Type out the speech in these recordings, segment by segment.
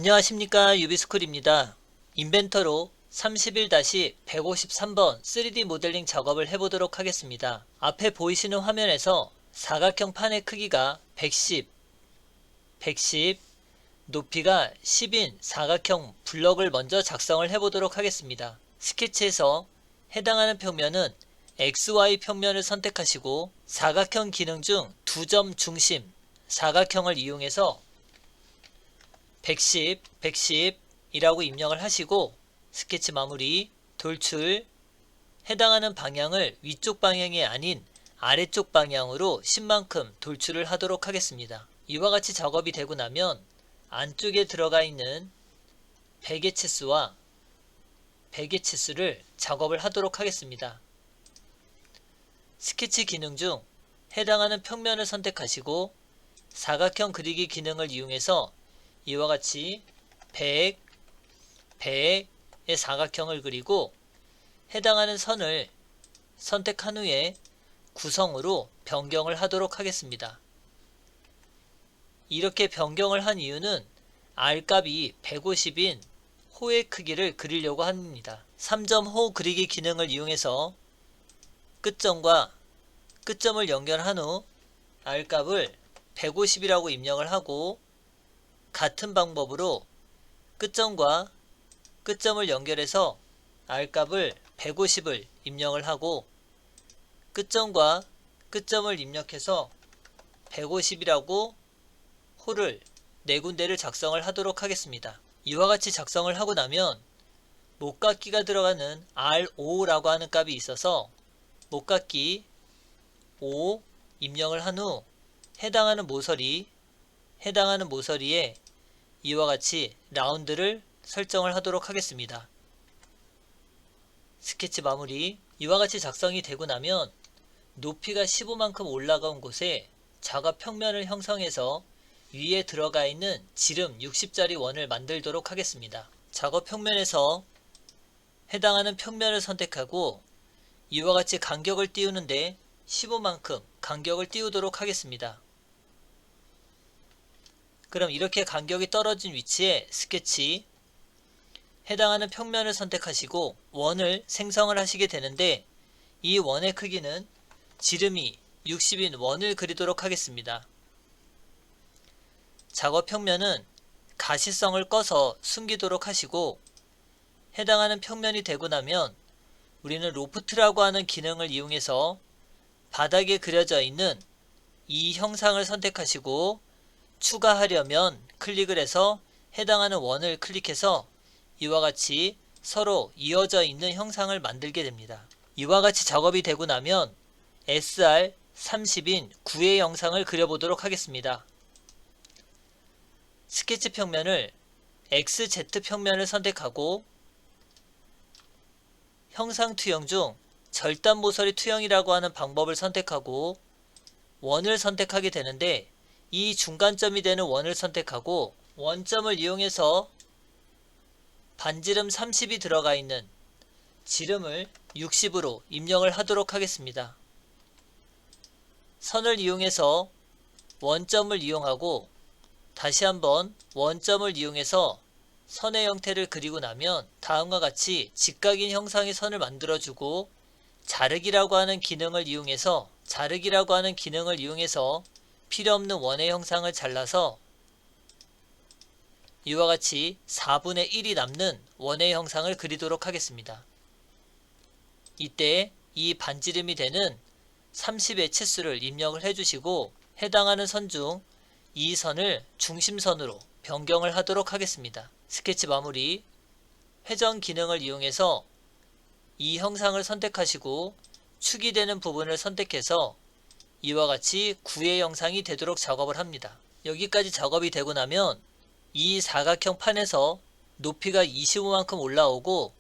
안녕하십니까, 유비스쿨입니다. 인벤터로 31-153번 3D 모델링 작업을 해보도록 하겠습니다. 앞에 보이시는 화면에서 사각형 판의 크기가 110, 높이가 10인 사각형 블럭을 먼저 작성을 해보도록 하겠습니다. 스케치에서 해당하는 평면은 XY 평면을 선택하시고 사각형 기능 중 두 점 중심 사각형을 이용해서 110 이라고 입력을 하시고 스케치 마무리, 돌출, 해당하는 방향을 위쪽 방향이 아닌 아래쪽 방향으로 10만큼 돌출을 하도록 하겠습니다. 이와 같이 작업이 되고 나면 안쪽에 들어가 있는 베개 치수와 베개 치수를 작업을 하도록 하겠습니다. 스케치 기능 중 해당하는 평면을 선택하시고 사각형 그리기 기능을 이용해서 이와 같이 100의 사각형을 그리고 해당하는 선을 선택한 후에 구성으로 변경을 하도록 하겠습니다. 이렇게 변경을 한 이유는 R값이 150인 호의 크기를 그리려고 합니다. 3점 호 그리기 기능을 이용해서 끝점과 끝점을 연결한 후 R값을 150이라고 입력을 하고 같은 방법으로 끝점과 끝점을 연결해서 R값을 150을 입력을 하고 끝점과 끝점을 입력해서 150이라고 호를 4군데를 작성을 하도록 하겠습니다. 이와 같이 작성을 하고 나면 목깎이가 들어가는 R5라고 하는 값이 있어서 목깎이 5 입력을 한 후 해당하는 모서리에 이와 같이 라운드를 설정을 하도록 하겠습니다. 스케치 마무리. 이와 같이 작성이 되고 나면 높이가 15만큼 올라간 곳에 작업 평면을 형성해서 위에 들어가 있는 지름 60짜리 원을 만들도록 하겠습니다. 작업 평면에서 해당하는 평면을 선택하고 이와 같이 간격을 띄우는데 15만큼 간격을 띄우도록 하겠습니다. 그럼 이렇게 간격이 떨어진 위치에 스케치 해당하는 평면을 선택하시고 원을 생성을 하시게 되는데 이 원의 크기는 지름이 60인 원을 그리도록 하겠습니다. 작업 평면은 가시성을 꺼서 숨기도록 하시고 해당하는 평면이 되고 나면 우리는 로프트라고 하는 기능을 이용해서 바닥에 그려져 있는 이 형상을 선택하시고 추가하려면 클릭을 해서 해당하는 원을 클릭해서 이와 같이 서로 이어져 있는 형상을 만들게 됩니다. 이와 같이 작업이 되고 나면 SR 30인 9의 영상을 그려보도록 하겠습니다. 스케치 평면을 XZ 평면을 선택하고 형상 투영 중 절단 모서리 투영이라고 하는 방법을 선택하고 원을 선택하게 되는데 이 중간점이 되는 원을 선택하고 원점을 이용해서 반지름 30이 들어가 있는 지름을 60으로 입력을 하도록 하겠습니다. 선을 이용해서 원점을 이용하고 다시 한번 원점을 이용해서 선의 형태를 그리고 나면 다음과 같이 직각인 형상의 선을 만들어주고 자르기라고 하는 기능을 이용해서 필요없는 원의 형상을 잘라서 이와 같이 4분의 1이 남는 원의 형상을 그리도록 하겠습니다. 이때 이 반지름이 되는 30의 치수를 입력을 해주시고 해당하는 선 중 이 선을 중심선으로 변경을 하도록 하겠습니다. 스케치 마무리. 회전 기능을 이용해서 이 형상을 선택하시고 축이 되는 부분을 선택해서 이와 같이 9의 형상이 되도록 작업을 합니다. 여기까지 작업이 되고 나면 이 사각형 판에서 높이가 25만큼 올라오고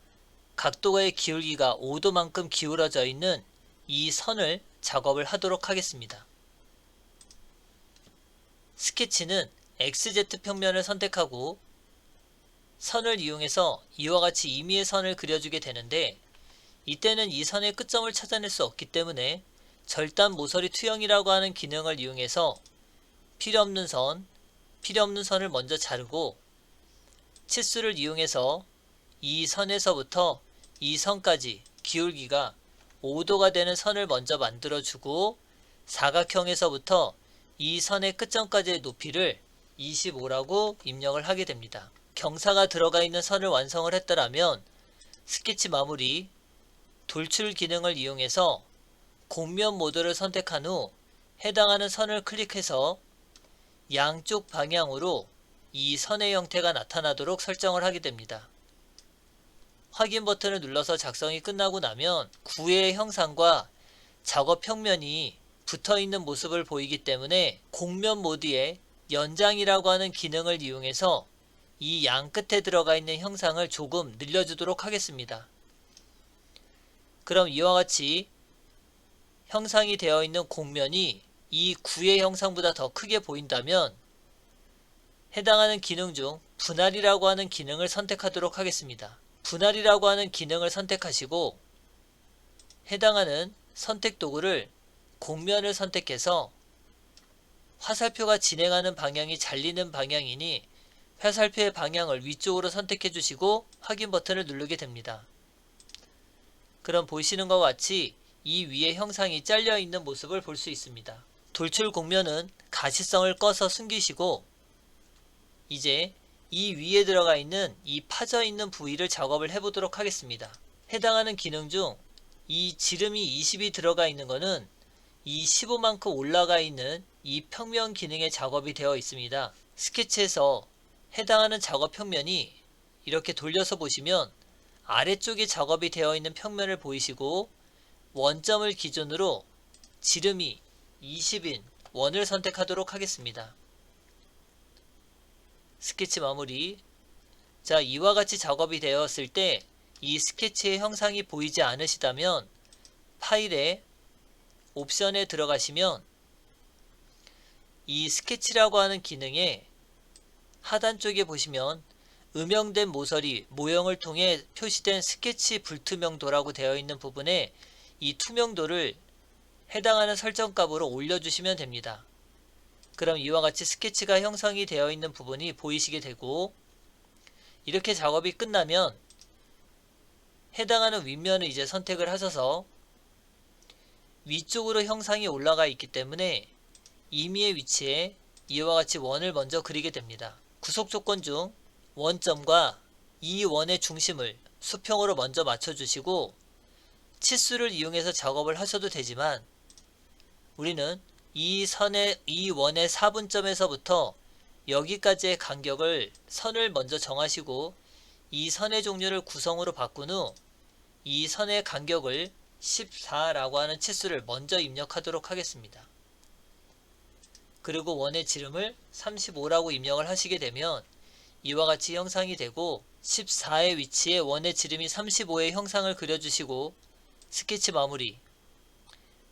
각도의 기울기가 5도만큼 기울어져 있는 이 선을 작업을 하도록 하겠습니다. 스케치는 XZ 평면을 선택하고 선을 이용해서 이와 같이 임의의 선을 그려주게 되는데 이때는 이 선의 끝점을 찾아낼 수 없기 때문에 절단 모서리 투영이라고 하는 기능을 이용해서 필요없는 선을 먼저 자르고 치수를 이용해서 이 선에서부터 이 선까지 기울기가 5도가 되는 선을 먼저 만들어주고 사각형에서부터 이 선의 끝점까지의 높이를 25라고 입력을 하게 됩니다. 경사가 들어가 있는 선을 완성을 했더라면 스케치 마무리, 돌출 기능을 이용해서 곡면 모드를 선택한 후 해당하는 선을 클릭해서 양쪽 방향으로 이 선의 형태가 나타나도록 설정을 하게 됩니다. 확인 버튼을 눌러서 작성이 끝나고 나면 구의 형상과 작업 평면이 붙어있는 모습을 보이기 때문에 곡면 모드의 연장이라고 하는 기능을 이용해서 이 양 끝에 들어가 있는 형상을 조금 늘려주도록 하겠습니다. 그럼 이와 같이 형상이 되어 있는 곡면이 이 구의 형상보다 더 크게 보인다면 해당하는 기능 중 분할이라고 하는 기능을 선택하도록 하겠습니다. 분할이라고 하는 기능을 선택하시고 해당하는 선택 도구를 곡면을 선택해서 화살표가 진행하는 방향이 잘리는 방향이니 화살표의 방향을 위쪽으로 선택해 주시고 확인 버튼을 누르게 됩니다. 그럼 보시는 것과 같이 이 위에 형상이 잘려 있는 모습을 볼 수 있습니다. 돌출 곡면은 가시성을 꺼서 숨기시고 이제 이 위에 들어가 있는 이 파져 있는 부위를 작업을 해보도록 하겠습니다. 해당하는 기능 중 이 지름이 20이 들어가 있는 것은 이 15만큼 올라가 있는 이 평면 기능의 작업이 되어 있습니다. 스케치에서 해당하는 작업 평면이 이렇게 돌려서 보시면 아래쪽에 작업이 되어 있는 평면을 보이시고 원점을 기준으로 지름이 20인 원을 선택하도록 하겠습니다. 스케치 마무리. 자, 이와 같이 작업이 되었을 때 이 스케치의 형상이 보이지 않으시다면 파일에 옵션에 들어가시면 이 스케치라고 하는 기능에 하단 쪽에 보시면 음영된 모서리 모형을 통해 표시된 스케치 불투명도라고 되어 있는 부분에 이 투명도를 해당하는 설정값으로 올려주시면 됩니다. 그럼 이와 같이 스케치가 형성이 되어 있는 부분이 보이시게 되고 이렇게 작업이 끝나면 해당하는 윗면을 이제 선택을 하셔서 위쪽으로 형상이 올라가 있기 때문에 임의의 위치에 이와 같이 원을 먼저 그리게 됩니다. 구속 조건 중 원점과 이 원의 중심을 수평으로 먼저 맞춰주시고 치수를 이용해서 작업을 하셔도 되지만 우리는 이 원의 4분점에서부터 여기까지의 간격을 선을 먼저 정하시고 이 선의 종류를 구성으로 바꾼 후 이 선의 간격을 14라고 하는 치수를 먼저 입력하도록 하겠습니다. 그리고 원의 지름을 35라고 입력을 하시게 되면 이와 같이 형상이 되고 14의 위치에 원의 지름이 35의 형상을 그려주시고 스케치 마무리.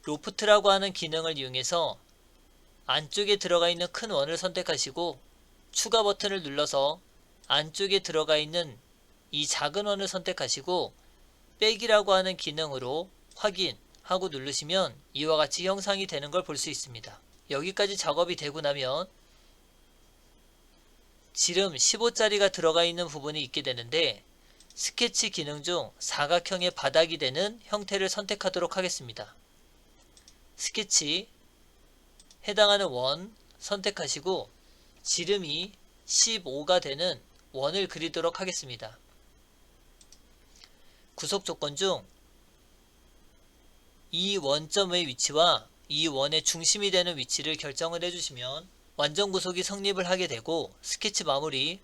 로프트라고 하는 기능을 이용해서 안쪽에 들어가 있는 큰 원을 선택하시고 추가 버튼을 눌러서 안쪽에 들어가 있는 이 작은 원을 선택하시고 빼기라고 하는 기능으로 확인하고 누르시면 이와 같이 형상이 되는 걸 볼 수 있습니다. 여기까지 작업이 되고 나면 지름 15짜리가 들어가 있는 부분이 있게 되는데 스케치 기능 중 사각형의 바닥이 되는 형태를 선택하도록 하겠습니다. 스케치 해당하는 원 선택하시고 지름이 15가 되는 원을 그리도록 하겠습니다. 구속 조건 중 이 원점의 위치와 이 원의 중심이 되는 위치를 결정을 해주시면 완전 구속이 성립을 하게 되고 스케치 마무리.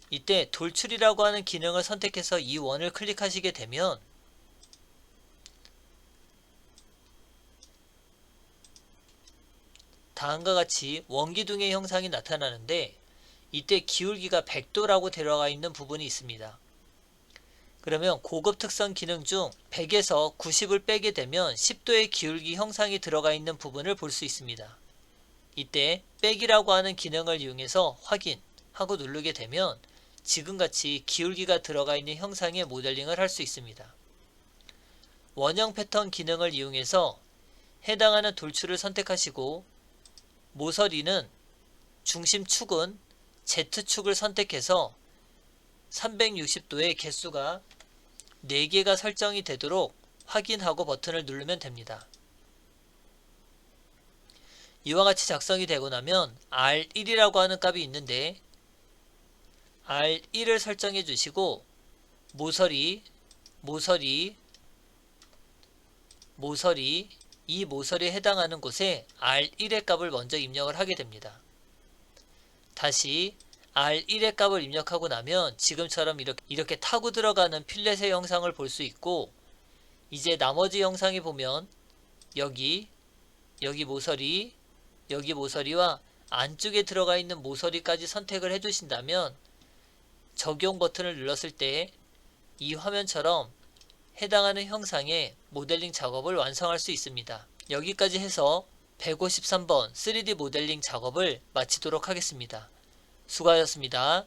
이때 돌출이라고 하는 기능을 선택해서 이 원을 클릭하시게 되면 다음과 같이 원기둥의 형상이 나타나는데 이때 기울기가 100도라고 들어가 있는 부분이 있습니다. 그러면 고급 특성 기능 중 100에서 90을 빼게 되면 10도의 기울기 형상이 들어가 있는 부분을 볼 수 있습니다. 이때 빼기라고 하는 기능을 이용해서 확인하고 누르게 되면 지금같이 기울기가 들어가 있는 형상의 모델링을 할 수 있습니다. 원형 패턴 기능을 이용해서 해당하는 돌출을 선택하시고 모서리는 중심축은 Z축을 선택해서 360도의 개수가 4개가 설정이 되도록 확인하고 버튼을 누르면 됩니다. 이와 같이 작성이 되고 나면 R1이라고 하는 값이 있는데 R1을 설정해 주시고 모서리, 이 모서리에 해당하는 곳에 R1의 값을 먼저 입력을 하게 됩니다. 다시 R1의 값을 입력하고 나면 지금처럼 이렇게 타고 들어가는 필렛의 형상을 볼 수 있고, 이제 나머지 형상에 보면 여기 모서리와 안쪽에 들어가 있는 모서리까지 선택을 해주신다면 적용 버튼을 눌렀을 때 이 화면처럼 해당하는 형상의 모델링 작업을 완성할 수 있습니다. 여기까지 해서 153번 3D 모델링 작업을 마치도록 하겠습니다. 수고하셨습니다.